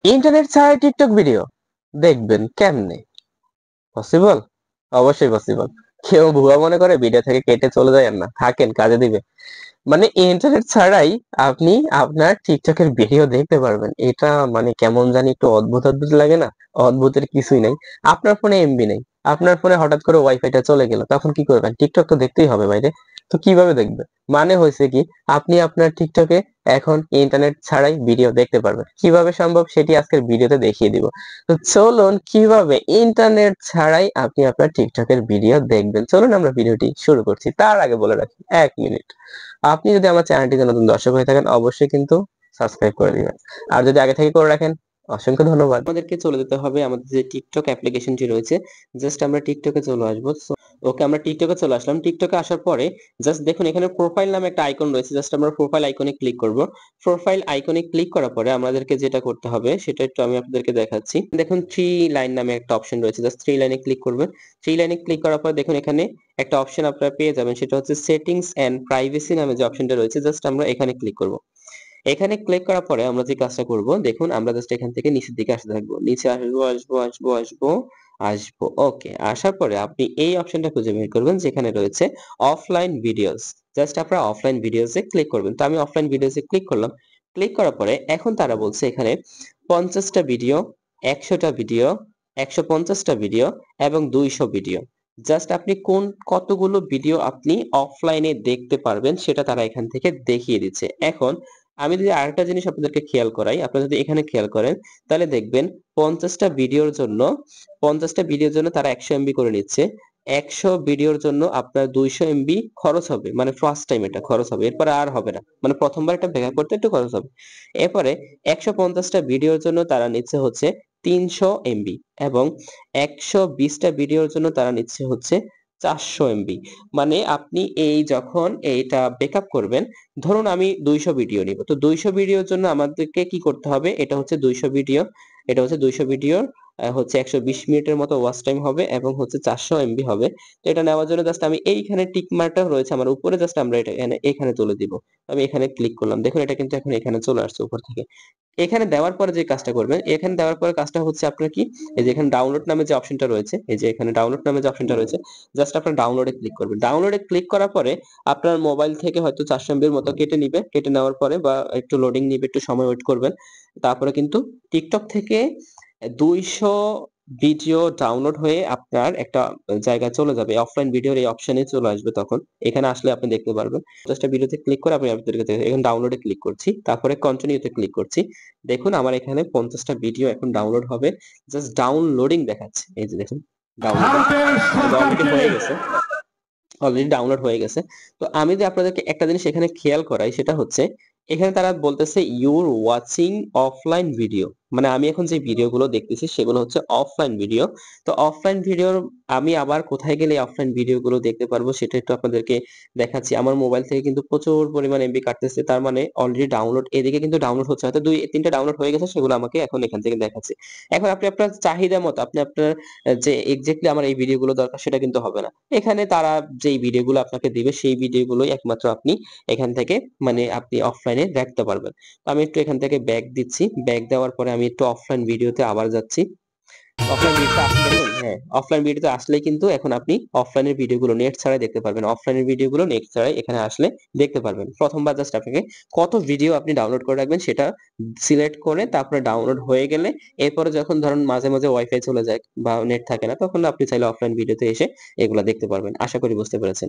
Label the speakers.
Speaker 1: Internet ছাড়াই TikTok video দেখবেন কেমনে? পসিবল? অবশ্যই পসিবল। কেউ ভুয়া মনে করে ভিডিও থেকে কেটে চলে যায় না, থাকেন, কাজে দিবে। মানে ইন্টারনেট ছাড়াই আপনি আপনার টিকটকের ভিডিও দেখতে পারবেন। এটা মানে কেমন জানি একটু অদ্ভুত অদ্ভুত লাগে না? অদ্ভুতের কিছুই নাই। আপনার ফোনে এমবি নেই, আপনার ফোনে হঠাৎ করে ওয়াইফাইটা চলে গেল, তখন কি করবেন? টিকটক তো দেখতেই হবে বাইরে। তো কিভাবে দেখবেন? মানে হয়েছে কি, আপনি আপনার টিকটকে এখন ইন্টারনেট ছাড়াই ভিডিও দেখতে পারবেন। কিভাবে সম্ভব সেটি আজকের ভিডিওতে দেখিয়ে দিব। তো চলুন কিভাবে ইন্টারনেট ছাড়াই আপনি আপনার টিকটকের ভিডিও দেখবেন, চলুন আমরা ভিডিওটি শুরু করছি। তার আগে বলে রাখি, 1 মিনিট, আপনি যদি আমার চ্যানেলটিতে নতুন দর্শক হয়ে থাকেন অবশ্যই কিন্তু সাবস্ক্রাইব করে দিবেন। আর যদি আগে থেকে করে রাখেন অসংখ্য ধন্যবাদ। আমাদেরকে চলে যেতে হবে আমাদের যে টিকটক অ্যাপ্লিকেশনটি রয়েছে, জাস্ট আমরা টিকটকে চলে আসবো। ওকে, আমরা টিকটকে চলে আসলাম। টিকটকে আসার পরে জাস্ট দেখুন এখানে প্রোফাইল নামে একটা আইকন রয়েছে, জাস্ট আমরা প্রোফাইল আইকনে ক্লিক করব। প্রোফাইল আইকনে ক্লিক করার পরে আমাদেরকে যেটা করতে হবে সেটা একটু আমি আপনাদেরকে দেখাচ্ছি। দেখুন থ্রি লাইন নামে একটা অপশন রয়েছে, জাস্ট থ্রি লাইনে ক্লিক করবেন। থ্রি লাইনে ক্লিক করার পর দেখুন এখানে একটা অপশন আপনারা পেয়ে যাবেন, সেটা হচ্ছে সেটিংস এন্ড প্রাইভেসি নামে যে অপশনটা রয়েছে, জাস্ট আমরা এখানে ক্লিক করব। এখানে ক্লিক করার পরে আমরা যে কাজটা করব, দেখুন আমরা জাস্ট এখান থেকে নিচের দিকে আসতে থাকবো, নিচে আসবো আসবো আসবো আসবো আসবো। ওকে, আসার পরে আপনি এই অপশনটা খুঁজে বের করবেন যেখানে রয়েছে অফলাইন ভিডিওস। জাস্ট আপনারা অফলাইন ভিডিওসে ক্লিক করবেন। তো আমি অফলাইন ভিডিওসে ক্লিক করলাম। ক্লিক করার পরে এখন তারা বলছে এখানে 50টা ভিডিও, 100টা ভিডিও, 150টা ভিডিও এবং 200 ভিডিও। জাস্ট আপনি কতগুলো ভিডিও আপনি অফলাইনে দেখতে পারবেন সেটা তারা এখান থেকে দেখিয়ে দিচ্ছে। এখন আমি যদি আরেকটা জিনিস আপনাদেরকে খেয়াল করাই, আপনারা যদি এখানে খেয়াল করেন তাহলে দেখবেন 50টা ভিডিওর জন্য 50টা ভিডিওর জন্য তারা 100 এমবি করে নিচ্ছে। 100 ভিডিওর জন্য আপনার 200 এমবি খরচ হবে, মানে ফার্স্ট টাইম এটা খরচ হবে, এরপরে আর হবে না, মানে প্রথমবার এটা ব্যাকআপ করতে একটু খরচ হবে। এরপরে 150টা ভিডিওর জন্য তারা নিচ্ছে হচ্ছে 300 এমবি এবং 120টা ভিডিওর জন্য তারা নিচ্ছে হচ্ছে 400 এমবি। মানে আপনি এই যখন এইটা ব্যাকআপ করবেন, ধরুন আমি 200 ভিডিও নিব, তো 200 ভিডিওর জন্য আমাদেরকে কি করতে হবে, এটা হচ্ছে 200 ভিডিও, এটা হচ্ছে 200 ভিডিওর হচ্ছে 120 মিনিটের মতো ওয়াচ টাইম হবে এবং হচ্ছে 400 এমবি হবে। তো এটা নেওয়ার জন্য জাস্ট আমি এইখানে টিক মার্কটা রয়েছে আমার উপরে, জাস্ট আমরা এটা এখানে তুলে দিব। আমি এখানে ক্লিক করলাম, দেখুন এটা কিন্তু এখন এখানে চলে আসছে উপর থেকে। এখানে দেওয়ার পরে যে কাজটা করবেন, এখানে দেওয়ার পরে কাজটা হচ্ছে আপনার কি, এই যে এখানে ডাউনলোড নামে যে অপশনটা রয়েছে, এই যে এখানে ডাউনলোড নামে যে অপশনটা রয়েছে, জাস্ট আপনার ডাউনলোডে ক্লিক করবেন। ডাউনলোডে ক্লিক করার পরে আপনার মোবাইল থেকে হয়তো 400 এমবির মতো কেটে নিবে, কেটে নেওয়ার পরে বা একটু লোডিং নিবে, একটু সময় ওয়েট করবেন। তারপরে কিন্তু টিকটক থেকে 200 ভিডিও ডাউনলোড হয়ে আপনার একটা জায়গায় চলে যাবে, অফলাইন ভিডিওর এই অপশনে চলে আসবে। তখন এখানে আসলে আপনি দেখতে পারবেন। জাস্ট ভিডিওতে ক্লিক করে আমি আপনাদেরকে এখন ডাউনলোডে ক্লিক করছি, তারপরে কন্টিনিউতে ক্লিক করছি। দেখুন আমার এখানে 50টা ভিডিও এখন ডাউনলোড হবে, জাস্ট ডাউনলোডিং দেখাচ্ছে। এই যে দেখুন ডাউনলোড অলরেডি হয়ে গেছে, অলরেডি ডাউনলোড হয়ে গেছে। তো আমি যদি আপনাদেরকে একটা জিনিস এখানে খেয়াল করাই, সেটা হচ্ছে এখানে তারা বলতেছে ইউর ওয়াচিং অফলাইন ভিডিও, মানে আমি এখন যে ভিডিওগুলো দেখতেছি সেগুলো হচ্ছে অফলাইন ভিডিও। তো অফলাইন ভিডিওর আমি আবার কোথায় গেলে অফলাইন ভিডিওগুলো দেখতে পারবো সেটা একটু আপনাদেরকে দেখাচ্ছি। আমার মোবাইল থেকে কিন্তু প্রচুর পরিমাণ এমবি কাটতেছে, তার মানে অলরেডি ডাউনলোড এদিকে কিন্তু ডাউনলোড হচ্ছে, হয়তো 2-3টা ডাউনলোড হয়ে গেছে, সেগুলো আমাকে এখন এখান থেকে দেখাচ্ছে। এখন আপনি আপনার চাহিদা মতো আপনি আপনার যে এক্স্যাক্টলি আমার এই ভিডিওগুলো দরকার সেটা কিন্তু হবে না। এখানে তারা যেই ভিডিওগুলো আপনাকে দিবে সেই ভিডিওগুলোই একমাত্র আপনি এখান থেকে মানে আপনি অফলাইনে দেখতে পারবেন। তো আমি একটু এখান থেকে ব্যাক দিচ্ছি, ব্যাক দেওয়ার পরে আমি একটু অফলাইন ভিডিওতে আবার যাচ্ছি। অফলাইন ভিডিওতে আসলে দেখুন, হ্যাঁ, অফলাইন ভিডিওতে আসলেই কিন্তু এখন আপনি অফলাইনের ভিডিওগুলো নেট ছাড়াই দেখতে পারবেন। অফলাইনের ভিডিওগুলো নেট ছাড়াই এখানে আসলে দেখতে পারবেন। প্রথমবার জাস্ট আপনাকে কত ভিডিও আপনি ডাউনলোড করে রাখবেন সেটা সিলেক্ট করে তারপরে ডাউনলোড হয়ে গেলে এরপরে যখন ধরুন মাঝে মাঝে ওয়াইফাই চলে যায় বা নেট থাকে না, তখন আপনি চাইলে অফলাইন ভিডিওতে এসে এগুলা দেখতে পারবেন। আশা করি বুঝতে পেরেছেন।